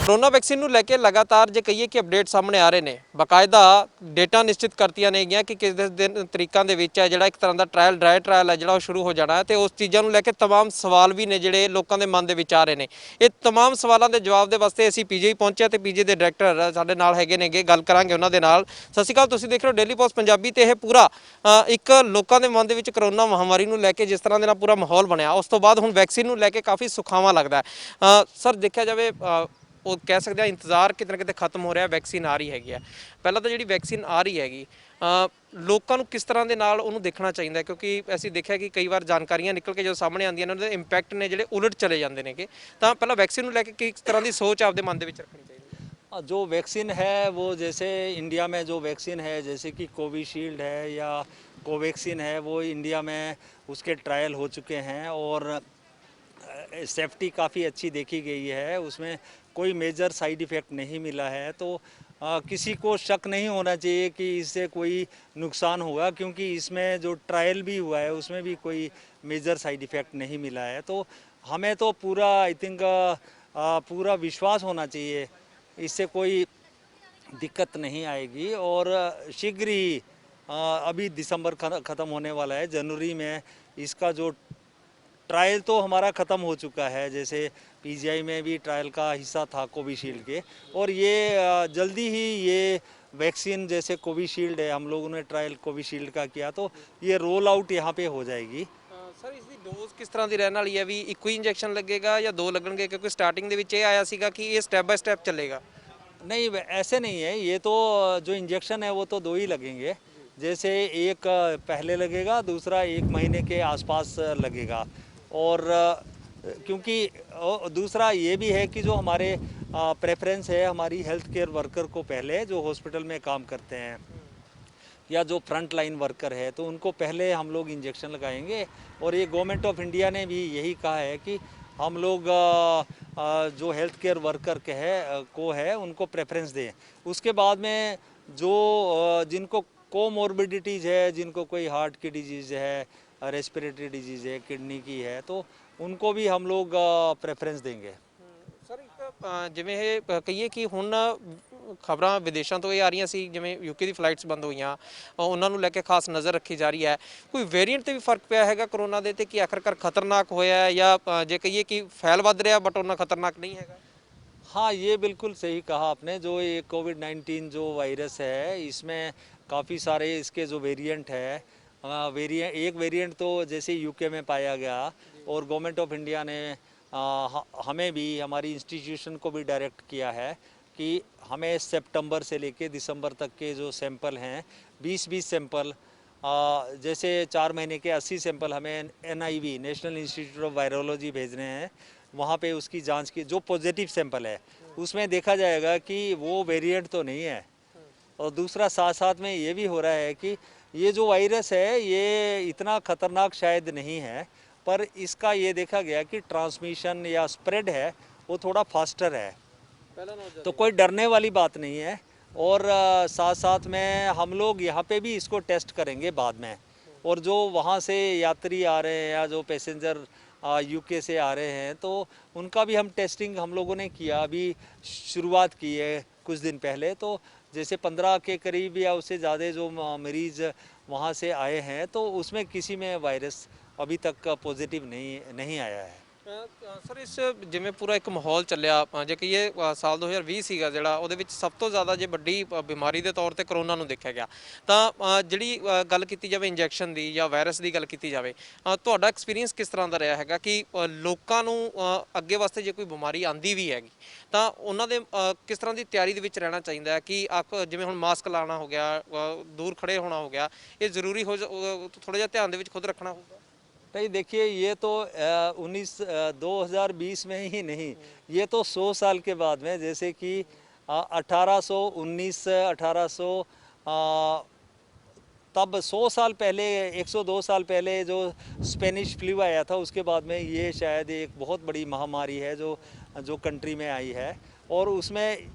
Corona vaccine ਨੂੰ ਲੈ ਕੇ ਲਗਾਤਾਰ ਜੇ ਕਹੀਏ ਕਿ ਅਪਡੇਟ ਸਾਹਮਣੇ ਆ ਰਹੇ ਨੇ ਬਕਾਇਦਾ ਡੇਟਾ ਨਿਸ਼ਚਿਤ ਕਰਤੀਆਂ ਨੇਗੀਆਂ ਕਿ ਕਿਸ ਦਿਨ ਤਰੀਕਾਂ ਦੇ ਵਿੱਚ ਹੈ ਜਿਹੜਾ ਇੱਕ ਤਰ੍ਹਾਂ ਦਾ ਟ੍ਰਾਇਲ ਡਰਾਈ ਟ੍ਰਾਇਲ ਹੈ ਜਿਹੜਾ ਉਹ ਸ਼ੁਰੂ ਹੋ ਜਾਣਾ ਹੈ ਤੇ ਉਸ ਚੀਜ਼ਾਂ ਨੂੰ ਲੈ ਕੇ तमाम ਸਵਾਲ ਵੀ ਨੇ ਜਿਹੜੇ ਲੋਕਾਂ ਦੇ ਮਨ ਦੇ ਵਿੱਚ ਆ ਰਹੇ ਨੇ। ਇਹ तमाम ਸਵਾਲਾਂ ਦੇ ਜਵਾਬ ਦੇ ਵਾਸਤੇ ਅਸੀਂ ਪੀਜੀ ਪਹੁੰਚਿਆ ਤੇ ਪੀਜੀ ਦੇ ਡਾਇਰੈਕਟਰ ਸਾਡੇ ਨਾਲ ਹੈਗੇ ਨੇਗੇ, ਗੱਲ ਕਰਾਂਗੇ ਉਹਨਾਂ ਦੇ ਨਾਲ। ਸਤਿ ਸ਼੍ਰੀ ਅਕਾਲ, ਤੁਸੀਂ ਦੇਖ ਰਹੇ ਹੋ ਡੇਲੀ ਪੋਸਟ ਪੰਜਾਬੀ ਤੇ ਇਹ ਪੂਰਾ ਇੱਕ ਲੋਕਾਂ ਦੇ ਮਨ ਦੇ ਵਿੱਚ ਕਰੋਨਾ ਮਹਾਮਾਰੀ ਨੂੰ ਲੈ ਕੇ ਜਿਸ ਤਰ੍ਹਾਂ ਦੇ ਨਾਲ ਪੂਰਾ ਮਾਹੌਲ ਬਣਿਆ ਉਸ ਤੋਂ ਬਾਅਦ ਹੁਣ ਵੈਕਸੀਨ ਨੂੰ ਲੈ ਕੇ ਕਾਫੀ ਸੁਖਾਵਾਂ ਲੱਗਦਾ ਹੈ। ਸਰ ਦੇਖਿਆ ਜਾਵੇ ਉਹ ਕਹਿ ਸਕਦੇ ਆ ਇੰਤਜ਼ਾਰ ਕਿਤੇ ਨਾ ਕਿਤੇ ਖਤਮ ਹੋ ਰਿਹਾ, ਵੈਕਸੀਨ ਆ ਰਹੀ ਹੈਗੀ ਆ। ਪਹਿਲਾਂ ਤਾਂ ਜਿਹੜੀ ਵੈਕਸੀਨ ਆ ਰਹੀ ਹੈਗੀ ਲੋਕਾਂ ਨੂੰ ਕਿਸ ਤਰ੍ਹਾਂ ਦੇ ਨਾਲ ਉਹਨੂੰ ਦੇਖਣਾ ਚਾਹੀਦਾ, ਕਿਉਂਕਿ ਅਸੀਂ ਦੇਖਿਆ ਕਿ ਕਈ ਵਾਰ ਜਾਣਕਾਰੀਆਂ ਨਿਕਲ ਕੇ ਜਦੋਂ ਸਾਹਮਣੇ ਆਉਂਦੀਆਂ ਨੇ ਉਹਨਾਂ ਦੇ ਇੰਪੈਕਟ ਨੇ ਜਿਹੜੇ ਉਲਟ ਚਲੇ ਜਾਂਦੇ ਨੇਗੇ। ਤਾਂ ਪਹਿਲਾਂ ਵੈਕਸੀਨ ਨੂੰ ਲੈ ਕੇ ਕਿਸ ਤਰ੍ਹਾਂ ਦੀ ਸੋਚ ਆਪਦੇ ਮਨ ਦੇ ਵਿੱਚ ਰੱਖਣੀ ਚਾਹੀਦੀ ਹੈ? जो वैक्सीन है वो जैसे इंडिया में जो वैक्सीन है जैसे कि कोविशील्ड है या कोवैक्सीन है वो इंडिया में उसके ट्रायल हो चुके हैं और सेफ्टी काफ़ी अच्छी देखी गई है, उसमें कोई मेजर साइड इफ़ेक्ट नहीं मिला है। तो किसी को शक नहीं होना चाहिए कि इससे कोई नुकसान होगा, क्योंकि इसमें जो ट्रायल भी हुआ है उसमें भी कोई मेजर साइड इफ़ेक्ट नहीं मिला है। तो हमें तो पूरा आई थिंक पूरा विश्वास होना चाहिए, इससे कोई दिक्कत नहीं आएगी। और शीघ्र ही अभी दिसंबर ख़त्म होने वाला है, जनवरी में इसका जो ट्रायल तो हमारा ख़त्म हो चुका है, जैसे पीजीआई में भी ट्रायल का हिस्सा था कोविशील्ड के, और ये जल्दी ही ये वैक्सीन जैसे कोविशील्ड है हम लोगों ने ट्रायल कोविशील्ड का किया तो ये रोल आउट यहाँ पे हो जाएगी। ਸਰ ਇਸ ਦੀ ਡੋਜ਼ ਕਿਸ ਤਰ੍ਹਾਂ ਦੀ ਰਹਿਣ ਵਾਲੀ ਹੈ? ਵੀ ਇੱਕੋ ਹੀ ਇੰਜੈਕਸ਼ਨ ਲੱਗੇਗਾ ਜਾਂ ਦੋ ਲੱਗਣਗੇ? ਕਿਉਂਕਿ ਸਟਾਰਟਿੰਗ ਦੇ ਵਿੱਚ ਇਹ ਆਇਆ ਸੀਗਾ ਕਿ ਇਹ ਸਟੈਪ ਬਾय ਸਟੈਪ ਚੱਲੇਗਾ। नहीं ऐसे नहीं है, ये तो जो इंजेक्शन है वो तो दो ही लगेंगे। जैसे एक पहले लगेगा, दूसरा 1 महीने के आसपास लगेगा। और क्योंकि दूसरा ये भी है कि जो हमारे प्रेफरेंस है हमारी हेल्थ केयर वर्कर को पहले जो हॉस्पिटल में काम करते हैं या जो फ्रंट लाइन वर्कर है तो उनको पहले हम लोग इंजेक्शन लगाएंगे। और ये गवर्नमेंट ऑफ इंडिया ने भी यही कहा है कि हम लोग जो हेल्थ केयर वर्कर को है उनको प्रेफरेंस दें। उसके बाद में जो जिनको कोमॉर्बिडिटीज़ है, जिनको कोई हार्ट की डिजीज़ है, रेस्पिरेटरी डिजीज़ है, किडनी की है, तो उनको भी हम लोग प्रेफरेंस देंगे। ਸਰ ਇੱਕ ਜਿਵੇਂ ਇਹ ਕਹੀਏ ਕਿ ਹੁਣ ਖਬਰਾਂ ਵਿਦੇਸ਼ਾਂ ਤੋਂ ਇਹ ਆ ਰਹੀਆਂ ਸੀ, ਜਿਵੇਂ ਯੂਕੇ ਦੀ ਫਲਾਈਟਸ ਬੰਦ ਹੋਈਆਂ, ਉਹਨਾਂ ਨੂੰ ਲੈ ਕੇ ਖਾਸ ਨਜ਼ਰ ਰੱਖੀ ਜਾ ਰਹੀ ਹੈ। ਕੋਈ ਵੇਰੀਐਂਟ ਤੇ ਵੀ ਫਰਕ ਪਿਆ ਹੈਗਾ ਕਰੋਨਾ ਦੇ ਤੇ ਕਿ ਆਖਰਕਾਰ ਖਤਰਨਾਕ ਹੋਇਆ ਹੈ ਜਾਂ ਜੇ ਕਹੀਏ ਕਿ ਫੈਲ ਵੱਧ ਰਿਹਾ ਬਟ ਉਹਨਾਂ खतरनाक नहीं है? हाँ, ये बिल्कुल सही कहा आपने। जो ये कोविड-19 जो वायरस है इसमें काफ़ी सारे इसके जो वेरिएंट है, एक वेरिएंट तो जैसे यूके में पाया गया और गवर्नमेंट ऑफ इंडिया ने हमें भी हमारी इंस्टीट्यूशन को भी डायरेक्ट किया है कि हमें सितंबर से लेके दिसंबर तक के जो सैंपल हैं 20-20 सैंपल, जैसे 4 महीने के 80 सैंपल हमें NIV national institute of virology भेजने हैं। वहाँ पे उसकी जांच की जो पॉजिटिव सैंपल है उसमें देखा जाएगा कि वो वेरिएंट तो नहीं है। और दूसरा साथ साथ में ये भी हो रहा है कि ये जो वायरस है ये इतना ख़तरनाक शायद नहीं है, पर इसका ये देखा गया कि ट्रांसमिशन या स्प्रेड है वो थोड़ा फास्टर है, तो कोई डरने वाली बात नहीं है। और साथ साथ में हम लोग यहाँ पे भी इसको टेस्ट करेंगे बाद में। और जो वहाँ से यात्री आ रहे हैं या जो पैसेंजर यूके से आ रहे हैं तो उनका भी हम टेस्टिंग हम लोगों ने किया, अभी शुरुआत की है कुछ दिन पहले। तो जैसे 15 के करीब या उससे ज़्यादा जो मरीज़ वहाँ से आए हैं तो उसमें किसी में वायरस अभी तक पॉजिटिव नहीं आया है। ਸਰ ਇਸ ਜਿਵੇਂ ਪੂਰਾ ਇੱਕ ਮਾਹੌਲ ਚੱਲਿਆ, ਜੇ ਕਹੀਏ ਸਾਲ 2020 ਸੀਗਾ ਜਿਹੜਾ ਉਹਦੇ ਵਿੱਚ ਸਭ ਤੋਂ ਜ਼ਿਆਦਾ ਜੇ ਵੱਡੀ ਬਿਮਾਰੀ ਦੇ ਤੌਰ ਤੇ ਕਰੋਨਾ ਨੂੰ ਦੇਖਿਆ ਗਿਆ, ਤਾਂ ਜਿਹੜੀ ਗੱਲ ਕੀਤੀ ਜਾਵੇ ਇੰਜੈਕਸ਼ਨ ਦੀ ਜਾਂ ਵਾਇਰਸ ਦੀ ਗੱਲ ਕੀਤੀ ਜਾਵੇ, ਤੁਹਾਡਾ ਐਕਸਪੀਰੀਅੰਸ ਕਿਸ ਤਰ੍ਹਾਂ ਦਾ ਰਿਹਾ ਹੈਗਾ ਕਿ ਲੋਕਾਂ ਨੂੰ ਅੱਗੇ ਵਾਸਤੇ ਜੇ ਕੋਈ ਬਿਮਾਰੀ ਆਂਦੀ ਵੀ ਹੈਗੀ ਤਾਂ ਉਹਨਾਂ ਦੇ ਕਿਸ ਤਰ੍ਹਾਂ ਦੀ ਤਿਆਰੀ ਦੇ ਵਿੱਚ ਰਹਿਣਾ ਚਾਹੀਦਾ ਹੈ? ਕਿ ਜਿਵੇਂ ਹੁਣ ਮਾਸਕ ਲਾਉਣਾ ਹੋ ਗਿਆ, ਦੂਰ ਖੜੇ होना हो गया, ये ज़रूरी हो थोड़ा जिहा ध्यान दे विच खुद रखना होगा? नहीं, देखिए ये तो 2020 में ही नहीं, ये तो 100 साल के बाद में, जैसे कि 1819 तब 100 साल पहले 102 साल पहले जो स्पेनिश फ्लू आया था उसके बाद में ये शायद एक बहुत बड़ी महामारी है जो कंट्री में आई है। और उसमें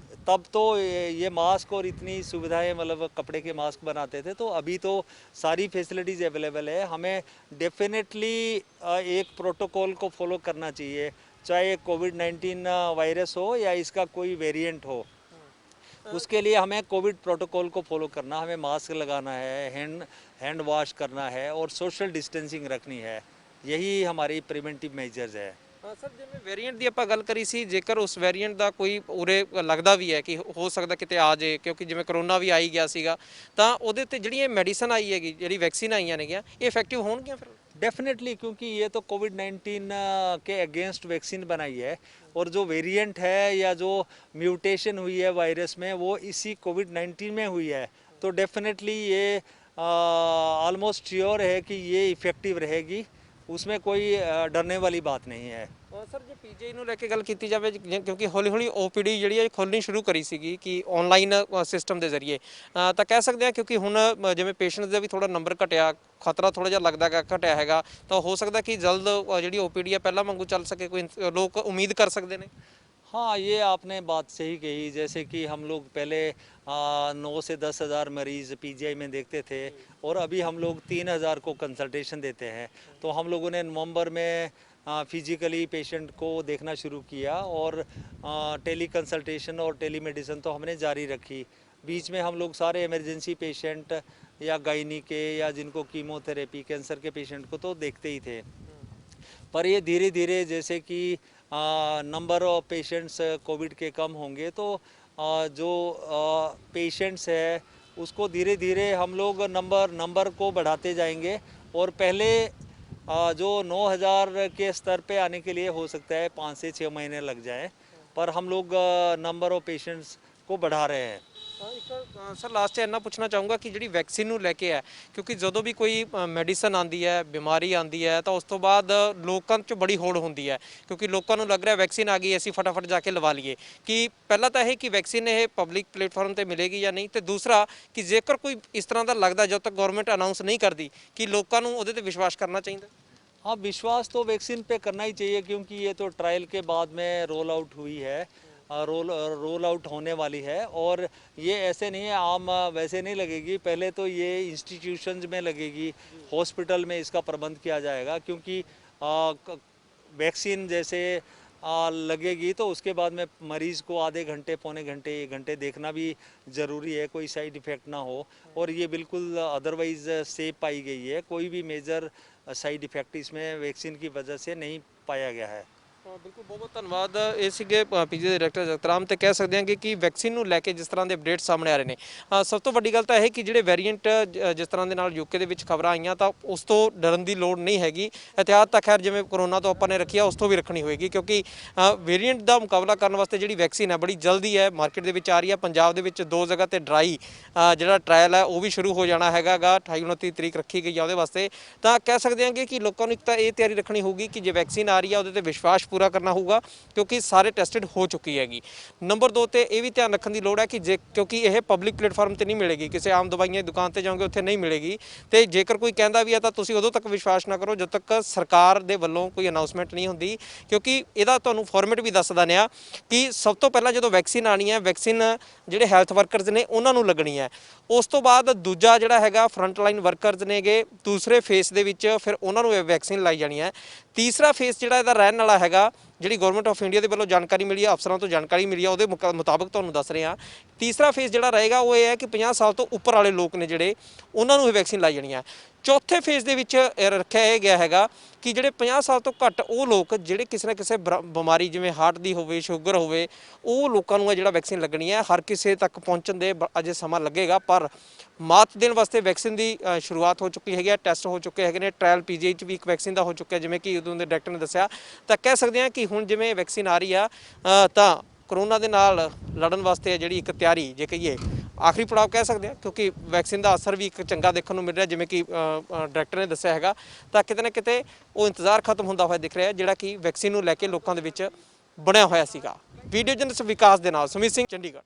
तब तो ये मास्क और इतनी सुविधाएं, मतलब कपड़े के मास्क बनाते थे, तो अभी तो सारी फैसिलिटीज़ अवेलेबल है। हमें डेफिनेटली एक प्रोटोकॉल को फॉलो करना चाहिए चाहे कोविड-19 वायरस हो या इसका कोई वेरिएंट हो, उसके लिए हमें कोविड प्रोटोकॉल को फॉलो करना, हमें मास्क लगाना है, हैंड वॉश करना है और सोशल डिस्टेंसिंग रखनी है। यही हमारी प्रिवेंटिव मेजर्स है। ਸਰ ਜਿਵੇਂ ਵੇਰੀਐਂਟ ਦੀ ਆਪਾਂ ਗੱਲ ਕਰੀ ਸੀ, ਜੇਕਰ ਉਸ ਵੇਰੀਐਂਟ ਦਾ ਕੋਈ ਉਰੇ ਲੱਗਦਾ ਵੀ ਹੈ ਕਿ ਹੋ ਸਕਦਾ ਕਿਤੇ ਆ ਜੇ, ਕਿਉਂਕਿ ਜਿਵੇਂ ਕਰੋਨਾ ਵੀ ਆਈ ਗਿਆ ਸੀਗਾ, ਤਾਂ ਉਹਦੇ ਉੱਤੇ ਜਿਹੜੀ ਇਹ ਮੈਡੀਸਨ ਆਈ ਹੈਗੀ, ਜਿਹੜੀ ਵੈਕਸੀਨ ਆਈਆਂ ਨੇਗੀਆਂ, ਇਹ ਇਫੈਕਟਿਵ ਹੋਣਗੀਆਂ ਫਿਰ? डेफिनेटली, क्योंकि ये तो कोविड-19 के अगेंस्ट वैक्सीन बनाई है और जो वेरिएंट है या जो म्यूटेशन हुई है वायरस में वो इसी कोविड-19 में हुई है, तो डेफिनेटली ये ऑलमोस्ट श्योर है कि ये इफ़ेक्टिव रहेगी, उसमें कोई डरने वाली बात नहीं है। ਸਰ ਜੇ ਪੀਜੀਆਈ ਨੂੰ ਲੈ ਕੇ ਗੱਲ ਕੀਤੀ ਜਾਵੇ, ਕਿਉਂਕਿ ਹੌਲੀ ਹੌਲੀ ਓਪੀਡੀ ਜਿਹੜੀ ਹੈ ਖੋਲ੍ਹਣੀ ਸ਼ੁਰੂ ਕਰੀ ਸੀਗੀ ਕਿ ਆਨਲਾਈਨ ਸਿਸਟਮ ਦੇ ਜ਼ਰੀਏ, ਤਾਂ ਕਹਿ ਸਕਦੇ ਹਾਂ ਕਿਉਂਕਿ ਹੁਣ ਜਿਵੇਂ ਪੇਸ਼ੈਂਟਸ ਦਾ ਵੀ ਥੋੜਾ ਨੰਬਰ ਘਟਿਆ, ਖਤਰਾ ਥੋੜਾ ਜਿਹਾ ਲੱਗਦਾ ਗਾ ਘਟਿਆ ਹੈਗਾ, ਤਾਂ ਹੋ ਸਕਦਾ ਕਿ ਜਲਦ ਜਿਹੜੀ ਓਪੀਡੀ ਆ ਪਹਿਲਾਂ ਵਾਂਗੂ ਚੱਲ ਸਕੇ, ਕੋਈ ਲੋਕ ਉਮੀਦ ਕਰ ਸਕਦੇ ਨੇ। हाँ, ये आपने बात सही कही। जैसे कि हम लोग पहले 9 से 10 हज़ार मरीज़ पीजीआई में देखते थे और अभी हम लोग 3,000 को कंसल्टेशन देते हैं। तो हम लोगों ने नवंबर में फिजिकली पेशेंट को देखना शुरू किया और टेली कंसल्टेशन और टेली मेडिसिन तो हमने जारी रखी। बीच में हम लोग सारे इमरजेंसी पेशेंट या गायनी के या जिनको कीमोथेरेपी कैंसर के पेशेंट को तो देखते ही थे, पर ये धीरे धीरे जैसे कि नंबर ऑफ पेशेंट्स कोविड के कम होंगे तो जो पेशेंट्स है उसको धीरे धीरे हम लोग नंबर को बढ़ाते जाएंगे और पहले जो 9,000 के स्तर पे आने के लिए हो सकता है 5 से 6 महीने लग जाए, पर हम लोग नंबर ऑफ पेशेंट्स को बढ़ा रहे हैं। ਇੱਕ ਸਰ ਲਾਸਟ 'ਚ ਇੰਨਾ ਪੁੱਛਣਾ ਚਾਹੂੰਗਾ ਕਿ ਜਿਹੜੀ ਵੈਕਸੀਨ ਨੂੰ ਲੈ ਕੇ ਹੈ, ਕਿਉਂਕਿ ਜਦੋਂ ਵੀ ਕੋਈ ਮੈਡੀਸਨ ਆਉਂਦੀ ਹੈ, ਬਿਮਾਰੀ ਆਉਂਦੀ ਹੈ, ਤਾਂ ਉਸ ਤੋਂ ਬਾਅਦ ਲੋਕਾਂ 'ਚ ਬੜੀ ਹੋੜ ਹੁੰਦੀ ਹੈ, ਕਿਉਂਕਿ ਲੋਕਾਂ ਨੂੰ ਲੱਗ ਰਿਹਾ ਵੈਕਸੀਨ ਆ ਗਈ, ਅਸੀਂ ਫਟਾਫਟ ਜਾ ਕੇ ਲਵਾ ਲਈਏ। ਕਿ ਪਹਿਲਾਂ ਤਾਂ ਇਹ ਕਿ ਵੈਕਸੀਨ ਇਹ ਪਬਲਿਕ ਪਲੇਟਫਾਰਮ ਤੇ ਮਿਲੇਗੀ ਜਾਂ ਨਹੀਂ, ਤੇ ਦੂਸਰਾ ਕਿ ਜੇਕਰ ਕੋਈ ਇਸ ਤਰ੍ਹਾਂ ਦਾ ਲੱਗਦਾ ਜਦੋਂ ਤੱਕ ਗਵਰਨਮੈਂਟ ਅਨਾਉਂਸ ਨਹੀਂ ਕਰਦੀ, कि ਲੋਕਾਂ ਨੂੰ ਉਹਦੇ ਤੇ ਵਿਸ਼ਵਾਸ ਕਰਨਾ ਚਾਹੀਦਾ। हाँ, विश्वास तो वैक्सीन पे करना ही चाहिए क्योंकि ये तो ट्रायल के बाद में रोल आउट हुई है, रोल आउट होने वाली है और ये ऐसे नहीं है आम वैसे नहीं लगेगी। पहले तो ये इंस्टीट्यूशंस में लगेगी, हॉस्पिटल में इसका प्रबंध किया जाएगा क्योंकि वैक्सीन जैसे लगेगी तो उसके बाद में मरीज़ को आधे घंटे पौने घंटे 1 घंटे देखना भी ज़रूरी है, कोई साइड इफ़ेक्ट ना हो। और ये बिल्कुल अदरवाइज़ सेफ पाई गई है, कोई भी मेजर साइड इफ़ेक्ट इसमें वैक्सीन की वजह से नहीं पाया गया है। ਬਿਲਕੁਲ ਬਹੁਤ ਬਹੁਤ ਧੰਨਵਾਦ। ਇਹ ਸੀਗੇ ਪੀਜੀ ਦੇ ਡਾਇਰੈਕਟਰ ਜਗਤਰਾਮ। ਤੇ ਕਹਿ ਸਕਦੇ ਹਾਂ ਕਿ ਵੈਕਸੀਨ ਨੂੰ ਲੈ ਕੇ ਜਿਸ ਤਰ੍ਹਾਂ ਦੇ ਅਪਡੇਟ ਸਾਹਮਣੇ ਆ ਰਹੇ ਨੇ, ਸਭ ਤੋਂ ਵੱਡੀ ਗੱਲ ਤਾਂ ਇਹ ਕਿ ਜਿਹੜੇ ਵੇਰੀਐਂਟ ਜਿਸ ਤਰ੍ਹਾਂ ਦੇ ਨਾਲ ਯੂਕੇ ਦੇ ਵਿੱਚ ਖਬਰਾਂ ਆਈਆਂ, ਤਾਂ ਉਸ ਤੋਂ ਡਰਨ ਦੀ ਲੋੜ ਨਹੀਂ ਹੈਗੀ। ਇhtiyat ਤਾਂ ਖੈਰ ਜਿਵੇਂ ਕਰੋਨਾ ਤੋਂ ਆਪਾਂ ਨੇ ਰੱਖੀ ਆ, ਉਸ ਤੋਂ ਵੀ ਰੱਖਣੀ ਹੋਏਗੀ, ਕਿਉਂਕਿ ਵੇਰੀਐਂਟ ਦਾ ਮੁਕਾਬਲਾ ਕਰਨ ਵਾਸਤੇ ਜਿਹੜੀ ਵੈਕਸੀਨ ਹੈ ਬੜੀ ਜਲਦੀ ਹੈ ਮਾਰਕੀਟ ਦੇ ਵਿੱਚ ਆ ਰਹੀ ਹੈ। ਪੰਜਾਬ ਦੇ ਵਿੱਚ 2 ਜਗ੍ਹਾ ਤੇ ਡਰਾਈ ਜਿਹੜਾ ਟ੍ਰਾਇਲ ਹੈ ਉਹ ਵੀ ਸ਼ੁਰੂ ਹੋ ਜਾਣਾ ਹੈਗਾ ਗਾ, 28-29 ਤਰੀਕ ਰੱਖੀ ਗਈ ਆ ਉਹਦੇ ਵਾਸਤੇ। ਤਾਂ ਕਹਿ ਸਕਦੇ ਹਾਂ ਕਿ ਲੋਕਾਂ ਨੂੰ ਇੱਕ ਤਾਂ ਇਹ ਤਿਆਰੀ ਰੱਖਣੀ ਹੋਊਗੀ ਕਿ ਜੇ ਵੈਕਸੀਨ ਆ ਰਹੀ ਹੈ ਉਹਦੇ ਤੇ ਵਿਸ਼ਵਾਸ ਪੂਰਾ ਕਰਨਾ ਹੋਊਗਾ, ਕਿਉਂਕਿ ਸਾਰੇ ਟੈਸਟਡ ਹੋ ਚੁੱਕੀ ਹੈਗੀ। ਨੰਬਰ 2 ਤੇ ਇਹ ਵੀ ਧਿਆਨ ਰੱਖਣ ਦੀ ਲੋੜ ਹੈ ਕਿ ਕਿਉਂਕਿ ਇਹ ਪਬਲਿਕ ਪਲੇਟਫਾਰਮ ਤੇ ਨਹੀਂ ਮਿਲੇਗੀ, ਕਿਸੇ ਆਮ ਦਵਾਈਆਂ ਦੀ ਦੁਕਾਨ ਤੇ ਜਾਓਗੇ ਉੱਥੇ ਨਹੀਂ ਮਿਲੇਗੀ। ਤੇ ਜੇਕਰ ਕੋਈ ਕਹਿੰਦਾ ਵੀ ਹੈ ਤਾਂ ਤੁਸੀਂ ਉਦੋਂ ਤੱਕ ਵਿਸ਼ਵਾਸ ਨਾ ਕਰੋ ਜਦੋਂ ਤੱਕ ਸਰਕਾਰ ਦੇ ਵੱਲੋਂ ਕੋਈ ਅਨਾਉਂਸਮੈਂਟ ਨਹੀਂ ਹੁੰਦੀ, ਕਿਉਂਕਿ ਇਹਦਾ ਤੁਹਾਨੂੰ ਫਾਰਮੈਟ ਵੀ ਦੱਸ ਦਿੰਦੇ ਆ ਕਿ ਸਭ ਤੋਂ ਪਹਿਲਾਂ ਜਦੋਂ ਵੈਕਸੀਨ ਆਣੀ ਹੈ, ਵੈਕਸੀਨ ਜਿਹੜੇ ਹੈਲਥ ਵਰਕਰਸ ਨੇ ਉਹਨਾਂ ਨੂੰ ਲੱਗਣੀ ਹੈ। ਉਸ ਤੋਂ ਬਾਅਦ ਦੂਜਾ ਜਿਹੜਾ ਹੈਗਾ ਫਰੰਟ ਲਾਈਨ ਵਰਕਰਸ ਨੇਗੇ, ਦੂਸਰੇ ਫੇਸ ਦੇ ਵਿੱਚ ਫਿਰ ਉਹਨਾਂ ਨੂੰ ਵੈਕਸੀਨ ਲਾਈ ਜਾਣੀ ਹੈ। ਤੀਸਰਾ ਫੇਸ ਜਿਹੜਾ ਇਹਦਾ ਰਹਿਣ ਵਾਲਾ ਹੈਗਾ, ਜਿਹੜੀ ਗਵਰਨਮੈਂਟ ਆਫ ਇੰਡੀਆ ਦੇ ਵੱਲੋਂ ਜਾਣਕਾਰੀ ਮਿਲੀ ਹੈ, ਅਫਸਰਾਂ ਤੋਂ ਜਾਣਕਾਰੀ ਮਿਲੀ ਹੈ, ਉਹਦੇ ਮੁਤਾਬਕ ਤੁਹਾਨੂੰ ਦੱਸ ਰਹੇ ਹਾਂ। ਤੀਸਰਾ ਫੇਸ ਜਿਹੜਾ ਰਹੇਗਾ ਉਹ ਇਹ ਹੈ ਕਿ 50 ਸਾਲ ਤੋਂ ਉੱਪਰ ਵਾਲੇ ਲੋਕ ਨੇ ਜਿਹੜੇ, ਉਹਨਾਂ ਨੂੰ ਇਹ ਵੈਕਸੀਨ ਲਾਈ ਜਾਣੀ ਹੈ। ਚੌਥੇ ਫੇਸ ਦੇ ਵਿੱਚ ਰੱਖਿਆ ਇਹ ਗਿਆ ਹੈਗਾ ਕਿ ਜਿਹੜੇ 50 ਸਾਲ ਤੋਂ ਘੱਟ ਉਹ ਲੋਕ ਜਿਹੜੇ ਕਿਸੇ ਨਾ ਕਿਸੇ ਬਿਮਾਰੀ ਜਿਵੇਂ ਹਾਰਟ ਦੀ ਹੋਵੇ, ਸ਼ੂਗਰ ਹੋਵੇ, ਉਹ ਲੋਕਾਂ ਨੂੰ ਇਹ ਜਿਹੜਾ ਵੈਕਸੀਨ ਲੱਗਣੀ ਹੈ। ਹਰ ਕਿਸੇ ਤੱਕ ਪਹੁੰਚਣ ਦੇ ਅਜੇ ਸਮਾਂ ਲੱਗੇਗਾ, ਪਰ ਮਾਤ ਦੇਣ ਵਾਸਤੇ ਵੈਕਸੀਨ ਦੀ ਸ਼ੁਰੂਆਤ ਹੋ ਚੁੱਕੀ ਹੈਗੀ ਹੈ, ਟੈਸਟ ਹੋ ਚੁੱਕੇ ਹੈਗੇ ਨੇ। ਟ੍ਰਾਇਲ ਪੀਜੀਆਈ 'ਚ ਵੀ ਇੱਕ ਵੈਕਸੀਨ ਦਾ ਹੋ ਚੁੱਕਿਆ, ਜਿਵੇਂ ਕਿ ਉਦੋਂ ਦੇ ਡਾਇਰੈਕਟਰ ਨੇ ਦੱਸਿਆ। ਤਾਂ ਕਹਿ ਸਕਦੇ ਹਾਂ ਕਿ ਹੁਣ ਜਿਵੇਂ ਵੈਕਸੀਨ ਆ ਰਹੀ ਆ, ਤਾਂ ਕਰੋਨਾ ਦੇ ਨਾਲ ਲੜਨ ਵਾਸਤੇ ਜਿਹੜੀ ਇੱਕ ਤਿਆਰੀ ਜੇ ਕਹੀਏ ਆਖਰੀ ਪੜਾਅ ਕਹਿ ਸਕਦੇ ਹਾਂ, ਕਿਉਂਕਿ ਵੈਕਸੀਨ ਦਾ ਅਸਰ ਵੀ ਇੱਕ ਚੰਗਾ ਦੇਖਣ ਨੂੰ ਮਿਲ ਰਿਹਾ, ਜਿਵੇਂ ਕਿ ਡਾਇਰੈਕਟਰ ਨੇ ਦੱਸਿਆ ਹੈਗਾ। ਤਾਂ ਕਿਤੇ ਨਾ ਕਿਤੇ ਉਹ ਇੰਤਜ਼ਾਰ ਖਤਮ ਹੁੰਦਾ ਹੋਇਆ ਦਿਖ ਰਿਹਾ, ਜਿਹੜਾ ਕਿ ਵੈਕਸੀਨ ਨੂੰ ਲੈ ਕੇ ਲੋਕਾਂ ਦੇ ਵਿੱਚ ਬਣਿਆ ਹੋਇਆ ਸੀਗਾ। ਵੀਡੀਓ ਜਰਨਲਿਸਟ ਵਿਕਾਸ ਦੇ ਨਾਲ ਸੁਮੀਤ ਸਿੰਘ, ਚੰਡੀਗੜ੍ਹ।